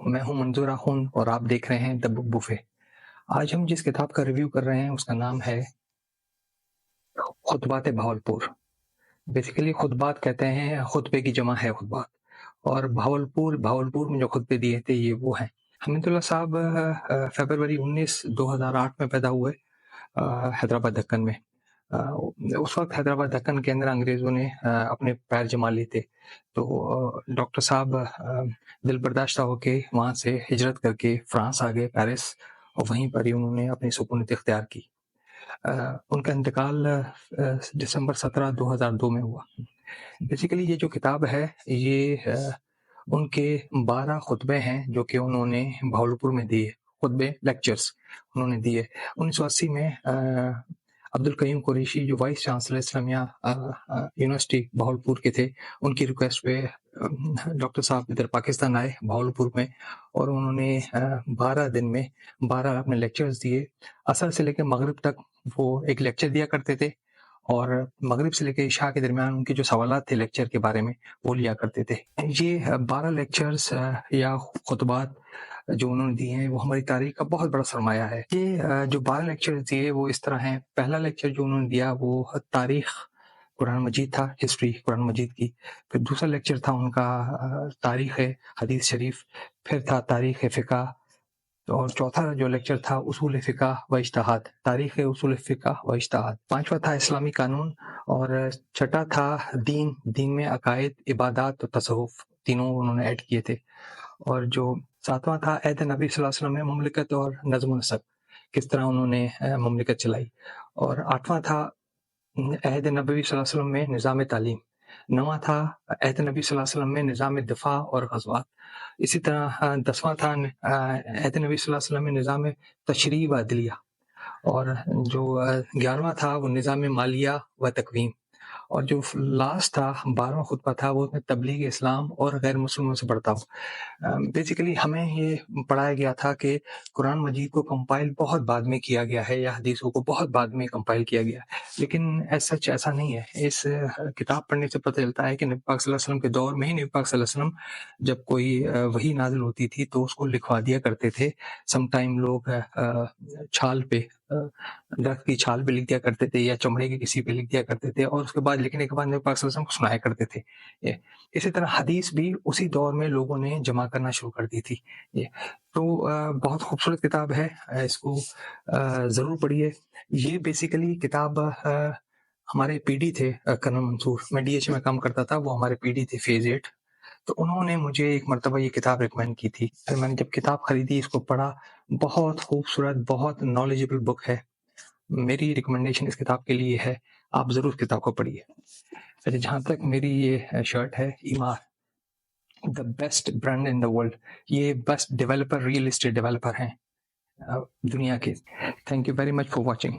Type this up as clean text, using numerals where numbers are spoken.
میں ہوں منظور آخوند اور آپ دیکھ رہے ہیں دا بک بوفے۔ آج ہم جس کتاب کا ریویو کر رہے ہیں اس کا نام ہے خطبات بہاولپور۔ بیسیکلی خطبات کہتے ہیں، خطبے کی جمع ہے خطبات، اور بہاولپور میں جو خطبے دیے تھے یہ وہ ہیں۔ حمید اللہ صاحب فیبروری 19 2008 میں پیدا ہوئے حیدرآباد دکن میں۔ اس وقت حیدرآباد دکن کے اندر انگریزوں نے اپنے پیر جما لیے تھے، تو ڈاکٹر صاحب دل برداشتہ ہو کے وہاں سے ہجرت کر کے فرانس آ گئے، پیرس، اور وہیں پر ہی انہوں نے اپنی سکونت اختیار کی۔ ان کا انتقال دسمبر 17 2002 میں ہوا۔ بیسیکلی یہ جو کتاب ہے یہ ان کے 12 خطبے ہیں جو کہ انہوں نے بہاولپور میں دیے، خطبے لیکچرز انہوں نے دیے۔ 1980 میں عبد القیوم قریشی جو وائس چانسلر اسلامیہ یونیورسٹی بہاولپور کے تھے، ان کی ریکویسٹ پہ ڈاکٹر صاحب ادھر پاکستان آئے بہاولپور میں، اور انہوں نے 12 دن میں 12 اپنے لیکچرز دیے۔ عصر سے لے کے مغرب تک وہ ایک لیکچر دیا کرتے تھے، اور مغرب سے لے کے عشاء کے درمیان ان کے جو سوالات تھے لیکچر کے بارے میں وہ لیا کرتے تھے۔ یہ 12 لیکچرز یا خطبات جو انہوں نے دیے ہیں وہ ہماری تاریخ کا بہت بڑا سرمایہ ہے۔ یہ جو 12 لیکچرز دیے وہ اس طرح ہیں۔ پہلا لیکچر جو انہوں نے دیا وہ تاریخ قرآن مجید تھا، ہسٹری قرآن مجید کی۔ پھر دوسرا لیکچر تھا ان کا تاریخ حدیث شریف، پھر تھا تاریخ فقہ، اور چوتھا جو لیکچر تھا اصول فقہ و اجتہاد، تاریخ اصول فقہ و اجتہاد۔ پانچواں تھا اسلامی قانون، اور چھٹا تھا دین میں عقائد، عبادات اور تصوف، تینوں انہوں نے ایڈ کیے تھے۔ اور جو ساتواں تھا عہد نبی صلی اللہ علیہ وسلم میں مملکت اور نظم و نسق، کس طرح انہوں نے مملکت چلائی۔ اور آٹھواں تھا عہد نبوی صلی اللہ علیہ وسلم میں نظام تعلیم۔ نواں تھا عہد نبی صلی اللہ علیہ وسلم میں نظام دفاع اور غزوات۔ اسی طرح 10واں تھا عہد نبی صلی اللہ علیہ وسلم میں نظام تشریع و عدلیہ، اور جو 11واں تھا وہ نظام مالیہ و تقویم۔ اور جو لاسٹ تھا 12واں خطبہ تھا وہ تبلیغ اسلام اور غیر مسلموں سے برتاؤ۔ بیسیکلی ہمیں یہ پڑھایا گیا تھا کہ قرآن مجید کو کمپائل بہت بعد میں کیا گیا ہے، یا حدیثوں کو بہت بعد میں کمپائل کیا گیا ہے، لیکن سچ ایسا نہیں ہے۔ اس کتاب پڑھنے سے پتہ چلتا ہے کہ نبی پاک صلی اللہ علیہ وسلم کے دور میں ہی نبی پاک صلی اللہ علیہ وسلم جب کوئی وحی نازل ہوتی تھی تو اس کو لکھوا دیا کرتے تھے۔ سم ٹائم لوگ چھال پہ، درخت کی چھال پہ لکھ دیا کرتے تھے، یا چمڑے کے کسی پہ لکھ دیا کرتے تھے، اور اس کے بعد لکھنے کے بعد نبی پاک صلی اللہ علیہ وسلم کو سنایا کرتے تھے۔ اسی طرح حدیث بھی اسی دور میں لوگوں نے جمع کرنا شروع کر دی تھی۔ تو بہت خوبصورت کتاب ہے، اس کو ضرور پڑھیے۔ یہ بیسیکلی کتاب ہمارے پی ڈی تھے کرنل منصور، میں ڈی ایچ میں کام کرتا تھا، وہ ہمارے پی ڈی تھے فیز 8، تو انہوں نے مجھے ایک مرتبہ یہ کتاب ریکمینڈ کی تھی۔ پھر میں نے جب کتاب خریدی، اس کو پڑھا، بہت خوبصورت، بہت نالجبل بک ہے۔ میری ریکمنڈیشن اس کتاب کے لیے ہے، آپ ضرور کتاب کو پڑھیے۔ جہاں تک میری یہ شرٹ ہے، Emaar the best brand in the world, یہ best developer, real estate developer ہیں دنیا کے۔ Thank you very much for watching.